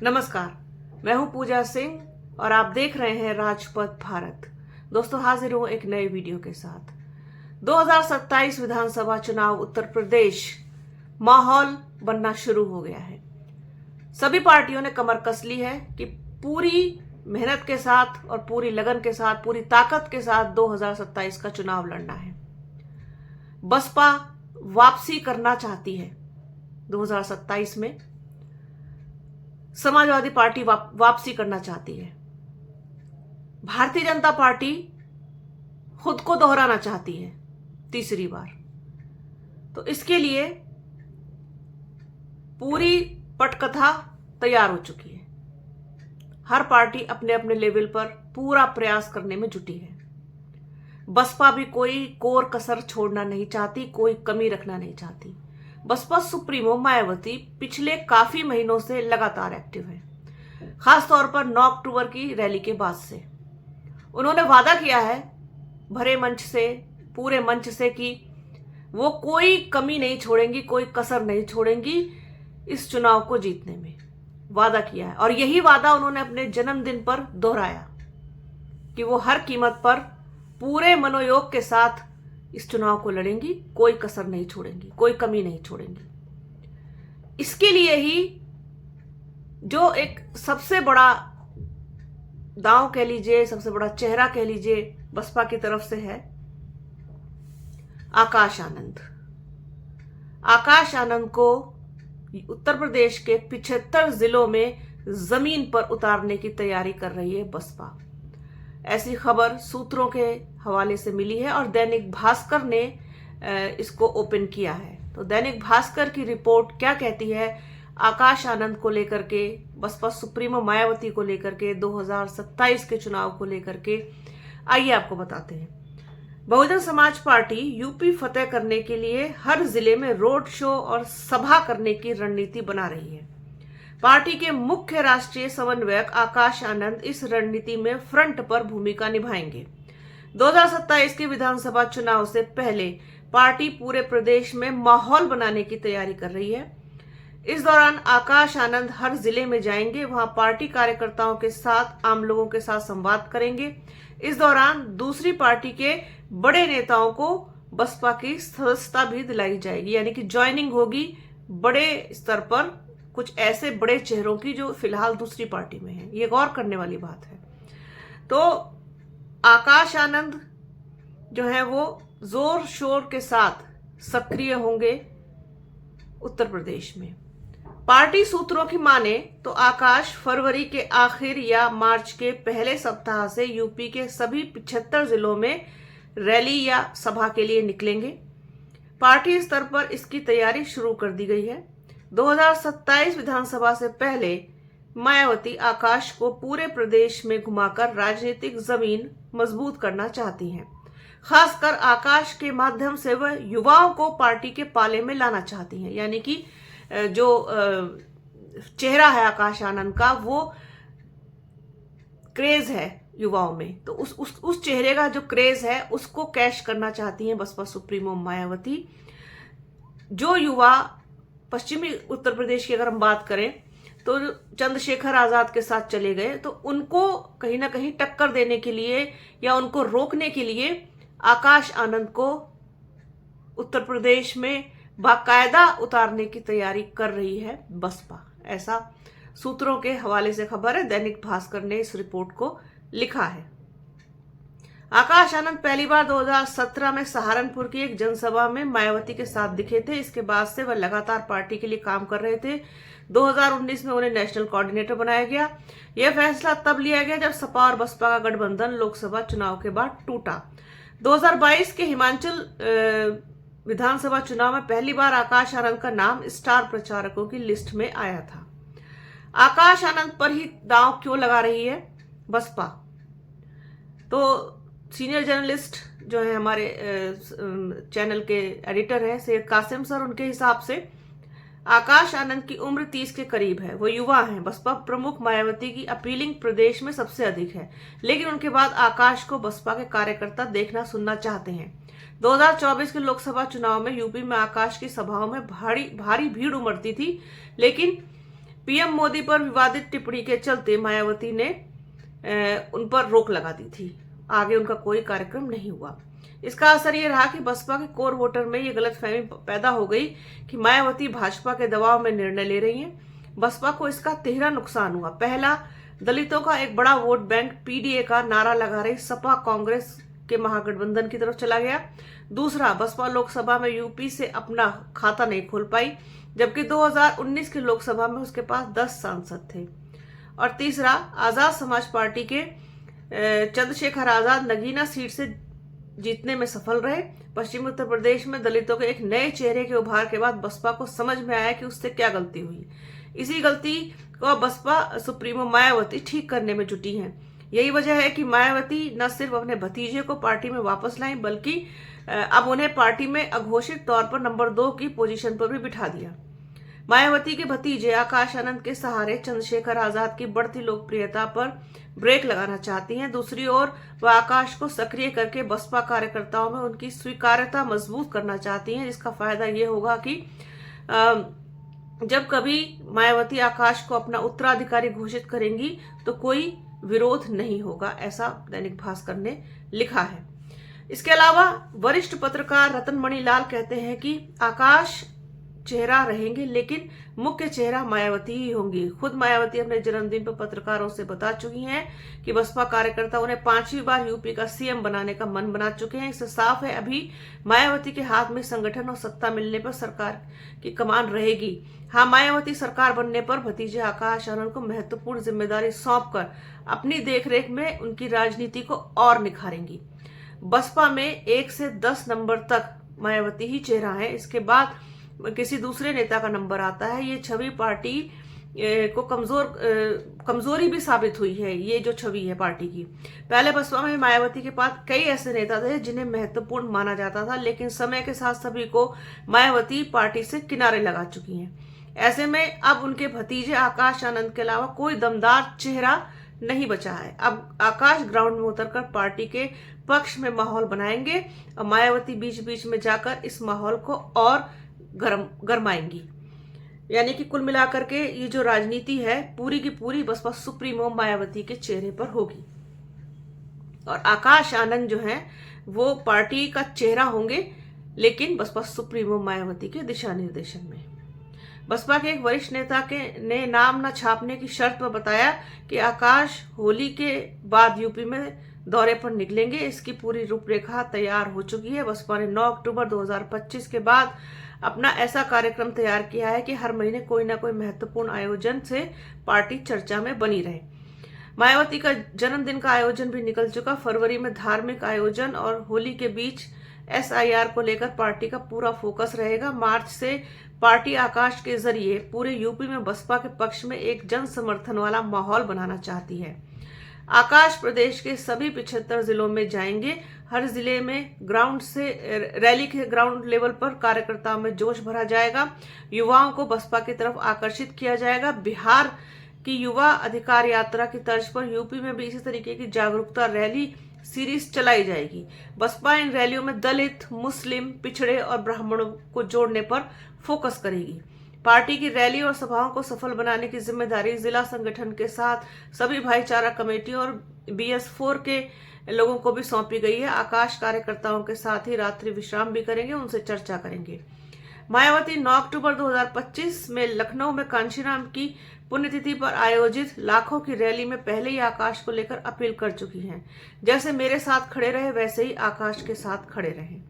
नमस्कार, मैं हूं पूजा सिंह और आप देख रहे हैं राजपथ भारत। दोस्तों, हाजिर हूं एक नए वीडियो के साथ। 2027 विधानसभा चुनाव उत्तर प्रदेश, माहौल बनना शुरू हो गया है। सभी पार्टियों ने कमर कस ली है कि पूरी मेहनत के साथ और पूरी लगन के साथ, पूरी ताकत के साथ 2027 का चुनाव लड़ना है। बसपा वापसी करना चाहती है 2027 में। समाजवादी पार्टी वापसी करना चाहती है। भारतीय जनता पार्टी खुद को दोहराना चाहती है तीसरी बार। तो इसके लिए पूरी पटकथा तैयार हो चुकी है। हर पार्टी अपने अपने लेवल पर पूरा प्रयास करने में जुटी है। बसपा भी कोई कोर कसर छोड़ना नहीं चाहती, कोई कमी रखना नहीं चाहती। बसपा सुप्रीमो मायावती पिछले काफी महीनों से लगातार एक्टिव है, खासतौर पर 9 अक्टूबर की रैली के बाद से। उन्होंने वादा किया है भरे मंच से, पूरे मंच से, कि वो कोई कमी नहीं छोड़ेंगी, कोई कसर नहीं छोड़ेंगी इस चुनाव को जीतने में। वादा किया है और यही वादा उन्होंने अपने जन्मदिन पर दोहराया कि वो हर कीमत पर पूरे मनोयोग के साथ इस चुनाव को लड़ेंगी, कोई कसर नहीं छोड़ेंगी, कोई कमी नहीं छोड़ेंगी। इसके लिए ही जो एक सबसे बड़ा दांव कह लीजिए, सबसे बड़ा चेहरा कह लीजिए, बसपा की तरफ से है आकाश आनंद। आकाश आनंद को उत्तर प्रदेश के 75 जिलों में जमीन पर उतारने की तैयारी कर रही है बसपा। ऐसी खबर सूत्रों के हवाले से मिली है और दैनिक भास्कर ने इसको ओपन किया है। तो दैनिक भास्कर की रिपोर्ट क्या कहती है आकाश आनंद को लेकर के, बसपा सुप्रीमो मायावती को लेकर के, 2027 के चुनाव को लेकर के, आइए आपको बताते हैं। बहुजन समाज पार्टी यूपी फतेह करने के लिए हर जिले में रोड शो और सभा करने की रणनीति बना रही है। पार्टी के मुख्य राष्ट्रीय समन्वयक आकाश आनंद इस रणनीति में फ्रंट पर भूमिका निभाएंगे। 2027 के विधानसभा चुनाव से पहले पार्टी पूरे प्रदेश में माहौल बनाने की तैयारी कर रही है। इस दौरान आकाश आनंद हर जिले में जाएंगे, वहां पार्टी कार्यकर्ताओं के साथ, आम लोगों के साथ संवाद करेंगे। इस दौरान दूसरी पार्टी के बड़े नेताओं को बसपा की सदस्यता भी दिलाई जाएगी, यानी कि ज्वाइनिंग होगी बड़े स्तर पर कुछ ऐसे बड़े चेहरों की जो फिलहाल दूसरी पार्टी में है। ये गौर करने वाली बात है। तो आकाश आनंद जो है वो जोर शोर के साथ सक्रिय होंगे उत्तर प्रदेश में। पार्टी सूत्रों की माने तो आकाश फरवरी के आखिर या मार्च के पहले सप्ताह से यूपी के सभी 75 जिलों में रैली या सभा के लिए निकलेंगे। पार्टी स्तर पर इसकी तैयारी शुरू कर दी गई है। 2027 विधानसभा से पहले मायावती आकाश को पूरे प्रदेश में घुमाकर राजनीतिक जमीन मजबूत करना चाहती हैं। खासकर आकाश के माध्यम से वह युवाओं को पार्टी के पाले में लाना चाहती हैं, यानी कि जो चेहरा है आकाश आनंद का, वो क्रेज है युवाओं में। तो उस चेहरे का जो क्रेज है उसको कैश करना चाहती हैं बसपा सुप्रीमो मायावती। जो युवा पश्चिमी उत्तर प्रदेश की अगर हम बात करें तो चंद्रशेखर आजाद के साथ चले गए, तो उनको कहीं ना कहीं टक्कर देने के लिए या उनको रोकने के लिए आकाश आनंद को उत्तर प्रदेश में बाकायदा उतारने की तैयारी कर रही है बसपा। ऐसा सूत्रों के हवाले से खबर है, दैनिक भास्कर ने इस रिपोर्ट को लिखा है। आकाश आनंद पहली बार 2017 में सहारनपुर की एक जनसभा में मायावती के साथ दिखे थे। इसके बाद से वह लगातार पार्टी के लिए काम कर रहे थे। 2019 में उन्हें नेशनल कोऑर्डिनेटर बनाया गया। यह फैसला तब लिया गया जब सपा और बसपा का गठबंधन लोकसभा चुनाव के बाद टूटा। 2022 के हिमाचल विधानसभा चुनाव में पहली बार आकाश आनंद का नाम स्टार प्रचारकों की लिस्ट में आया था। आकाश आनंद पर ही दांव क्यों लगा रही है बसपा? तो सीनियर जर्नलिस्ट जो है हमारे चैनल के एडिटर हैं सैयद कासिम सर, उनके हिसाब से आकाश आनंद की उम्र 30 के करीब है, वो युवा हैं। बसपा प्रमुख मायावती की अपीलिंग प्रदेश में सबसे अधिक है, लेकिन उनके बाद आकाश को बसपा के कार्यकर्ता देखना सुनना चाहते हैं। 2024 के लोकसभा चुनाव में यूपी में आकाश की सभाओं में भारी भीड़ उमड़ती थी, लेकिन पीएम मोदी पर विवादित टिप्पणी के चलते मायावती ने उन पर रोक लगा दी थी। आगे उनका कोई कार्यक्रम नहीं हुआ। इसका असर ये रहा कि बसपा के कोर वोटर में ये गलतफहमी पैदा हो गई कि मायावती भाजपा के दबाव में निर्णय ले रही हैं। बसपा को इसका तिहरा नुकसान हुआ। पहला, दलितों का एक बड़ा वोट बैंक पीडीए का नारा लगा रही सपा कांग्रेस के महागठबंधन की तरफ चला गया। दूसरा, बसपा लोकसभा में यूपी से अपना खाता नहीं खोल पाई, जबकि 2019 की लोकसभा में उसके पास 10 सांसद थे। और तीसरा, आजाद समाज पार्टी के चंद्रशेखर आजाद नगीना सीट से जीतने में सफल रहे। पश्चिमी उत्तर प्रदेश में दलितों के एक नए चेहरे के उभार के बाद बसपा को समझ में आया कि उससे क्या गलती हुई। इसी गलती को बसपा सुप्रीमो मायावती ठीक करने में जुटी हैं। यही वजह है कि मायावती न सिर्फ अपने भतीजे को पार्टी में वापस लाई, बल्कि अब उन्हें पार्टी में अघोषित तौर पर नंबर 2 की पोजीशन पर भी बिठा दिया। मायावती के भतीजे आकाश आनंद के सहारे चंद्रशेखर आजाद की बढ़ती लोकप्रियता पर ब्रेक लगाना चाहती हैं। दूसरी ओर वह आकाश को सक्रिय करके बसपा कार्यकर्ताओं में उनकी स्वीकार्यता मजबूत करना चाहती हैं, जिसका फायदा ये होगा कि जब कभी मायावती आकाश को अपना उत्तराधिकारी घोषित करेंगी तो कोई विरोध नहीं होगा, ऐसा दैनिक भास्कर ने लिखा है। इसके अलावा वरिष्ठ पत्रकार रतन मणि लाल कहते हैं कि आकाश चेहरा रहेंगे, लेकिन मुख्य चेहरा मायावती ही होंगी। खुद मायावती अपने जन्मदिन पर पत्रकारों से बता चुकी हैं कि बसपा कार्यकर्ता उन्हें 5वीं बार यूपी का सीएम बनाने का मन बना चुके हैं। इससे साफ है अभी मायावती के हाथ में संगठन और सत्ता मिलने पर सरकार की कमान रहेगी। हाँ, मायावती सरकार बनने पर भतीजे आकाश आनंद को महत्वपूर्ण जिम्मेदारी सौंपकर अपनी देखरेख में उनकी राजनीति को और निखारेंगी। बसपा में 1 से 10 नंबर तक मायावती ही चेहरा है, इसके बाद किसी दूसरे नेता का नंबर आता है। ये छवि पार्टी को कमजोरी भी साबित हुई है। ये जो छवि है पार्टी की, पहले बसपा में मायावती के पास कई ऐसे नेता थे जिन्हें महत्वपूर्ण माना जाता था, लेकिन समय के साथ सभी को मायावती पार्टी से किनारे लगा चुकी हैं। ऐसे में अब उनके भतीजे आकाश आनंद के अलावा कोई दमदार चेहरा नहीं बचा है। अब आकाश ग्राउंड में उतरकर पार्टी के पक्ष में माहौल बनाएंगे और मायावती बीच बीच में जाकर इस माहौल को और गरमाएंगी। यानी कि कुल मिलाकर के ये जो राजनीति है पूरी की पूरी बसपा सुप्रीमो मायावती के चेहरे पर होगी और आकाश आनंद जो है वो पार्टी का चेहरा होंगे, लेकिन बसपा सुप्रीमो मायावती के दिशा निर्देशन में। बसपा के एक वरिष्ठ नेता ने नाम न छापने की शर्त पर बताया कि आकाश होली के बाद यूपी में दौरे पर निकलेंगे। इसकी पूरी रूपरेखा तैयार हो चुकी है। बसपा ने 9 अक्टूबर 2025 के बाद अपना ऐसा कार्यक्रम तैयार किया है कि हर महीने कोई ना कोई महत्वपूर्ण आयोजन से पार्टी चर्चा में बनी रहे। मायावती का जन्मदिन का आयोजन भी निकल चुका। फरवरी में धार्मिक आयोजन और होली के बीच SIR को लेकर पार्टी का पूरा फोकस रहेगा। मार्च से पार्टी आकाश के जरिए पूरे यूपी में बसपा के पक्ष में एक जन समर्थन वाला माहौल बनाना चाहती है। आकाश प्रदेश के सभी 75 जिलों में जाएंगे। हर जिले में ग्राउंड से रैली के ग्राउंड लेवल पर कार्यकर्ताओं में जोश भरा जाएगा। युवाओं को बसपा की तरफ आकर्षित किया जाएगा। बिहार की युवा अधिकार यात्रा की तर्ज पर यूपी में भी इसी तरीके की जागरूकता रैली सीरीज चलाई जाएगी। बसपा इन रैलियों में दलित, मुस्लिम, पिछड़े और ब्राह्मणों को जोड़ने पर फोकस करेगी। पार्टी की रैली और सभाओं को सफल बनाने की जिम्मेदारी जिला संगठन के साथ सभी भाईचारा कमेटियों और BS4 के लोगों को भी सौंपी गई है। आकाश कार्यकर्ताओं के साथ ही रात्रि विश्राम भी करेंगे, उनसे चर्चा करेंगे। मायावती 9 अक्टूबर 2025 में लखनऊ में कांशीराम की पुण्यतिथि पर आयोजित लाखों की रैली में पहले ही आकाश को लेकर अपील कर चुकी हैं। जैसे मेरे साथ खड़े रहे वैसे ही आकाश के साथ खड़े रहें।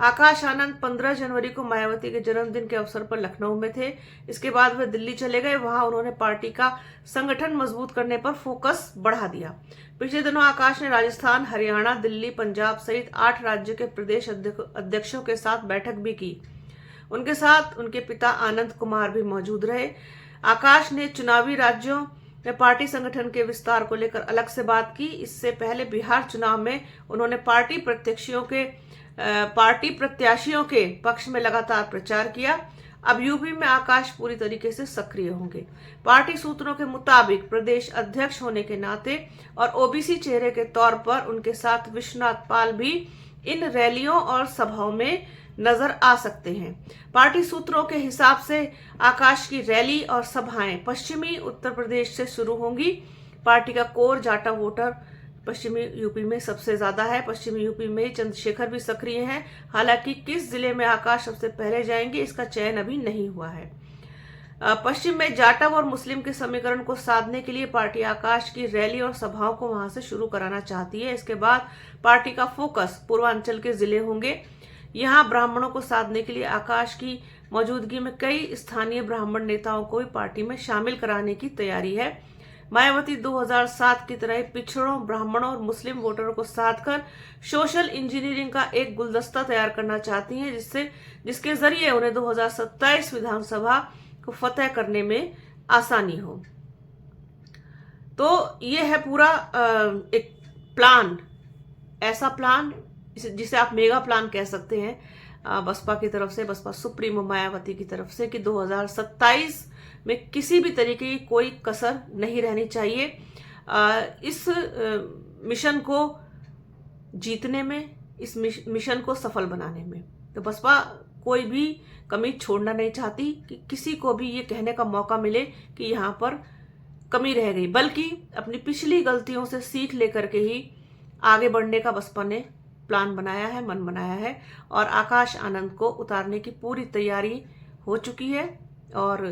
आकाश आनंद 15 जनवरी को मायावती के जन्मदिन के अवसर पर लखनऊ में थे। इसके बाद वे दिल्ली चले गए। वहां उन्होंने पार्टी का संगठन मजबूत करने पर फोकस बढ़ा दिया। पिछले दिनों आकाश ने राजस्थान, हरियाणा, दिल्ली, पंजाब सहित 8 राज्यों के प्रदेश अध्यक्षों के साथ बैठक भी की। उनके साथ उनके पिता आनंद कुमार भी मौजूद रहे। आकाश ने चुनावी राज्यों में पार्टी संगठन के विस्तार को लेकर अलग से बात की। इससे पहले बिहार चुनाव में उन्होंने पार्टी प्रत्याशियों के पक्ष में लगातार प्रचार किया। अब यूपी में आकाश पूरी तरीके से सक्रिय होंगे। पार्टी सूत्रों के मुताबिक प्रदेश अध्यक्ष होने के नाते और OBC चेहरे के तौर पर उनके साथ विश्वनाथ पाल भी इन रैलियों और सभाओं में नजर आ सकते हैं। पार्टी सूत्रों के हिसाब से आकाश की रैली और सभाएं पश्चिमी उत्तर प्रदेश से शुरू होंगी। पार्टी का कोर जाटा वोटर पश्चिमी यूपी में सबसे ज्यादा है। पश्चिमी यूपी में चंद्रशेखर भी सक्रिय हैं। हालांकि किस जिले में आकाश सबसे पहले जाएंगे इसका चयन अभी नहीं हुआ है। पश्चिम में जाटव और मुस्लिम के समीकरण को साधने के लिए पार्टी आकाश की रैली और सभाओं को वहां से शुरू कराना चाहती है। इसके बाद पार्टी का फोकस पूर्वांचल के जिले होंगे। यहां ब्राह्मणों को साधने के लिए आकाश की मौजूदगी में कई स्थानीय ब्राह्मण नेताओं को भी पार्टी में शामिल कराने की तैयारी है। मायावती 2007 की तरह पिछड़ों, ब्राह्मणों और मुस्लिम वोटरों को साधकर सोशल इंजीनियरिंग का एक गुलदस्ता तैयार करना चाहती हैं, जिसके जरिए उन्हें 2027 विधानसभा को फतेह करने में आसानी हो। तो ये है पूरा एक प्लान, ऐसा प्लान जिसे आप मेगा प्लान कह सकते हैं बसपा की तरफ से, बसपा सुप्रीमो मायावती की तरफ से, कि 2027 में किसी भी तरीके की कोई कसर नहीं रहनी चाहिए इस मिशन को जीतने में, इस मिशन को सफल बनाने में। तो बसपा कोई भी कमी छोड़ना नहीं चाहती कि किसी को भी ये कहने का मौका मिले कि यहाँ पर कमी रह गई, बल्कि अपनी पिछली गलतियों से सीख लेकर के ही आगे बढ़ने का बसपा ने प्लान बनाया है, मन बनाया है। और आकाश आनंद को उतारने की पूरी तैयारी हो चुकी है और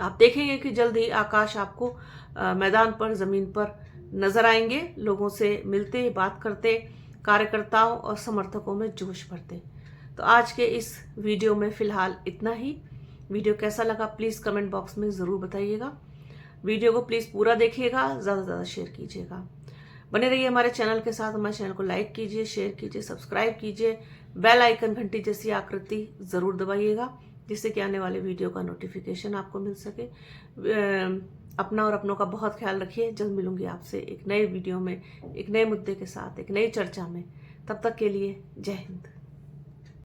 आप देखेंगे कि जल्द ही आकाश आपको मैदान पर, जमीन पर नजर आएंगे, लोगों से मिलते, बात करते, कार्यकर्ताओं और समर्थकों में जोश भरते। तो आज के इस वीडियो में फिलहाल इतना ही। वीडियो कैसा लगा प्लीज कमेंट बॉक्स में जरूर बताइएगा। वीडियो को प्लीज पूरा देखिएगा, ज्यादा से ज्यादा शेयर कीजिएगा। बने रहिए हमारे चैनल के साथ। हमारे चैनल को लाइक कीजिए, शेयर कीजिए, सब्सक्राइब कीजिए, बेल आइकन घंटी जैसी आकृति जरूर दबाइएगा, जिससे कि आने वाले वीडियो का नोटिफिकेशन आपको मिल सके। अपना और अपनों का बहुत ख्याल रखिए। जल्द मिलूंगी आपसे एक नए वीडियो में, एक नए मुद्दे के साथ, एक नई चर्चा में। तब तक के लिए जय हिंद।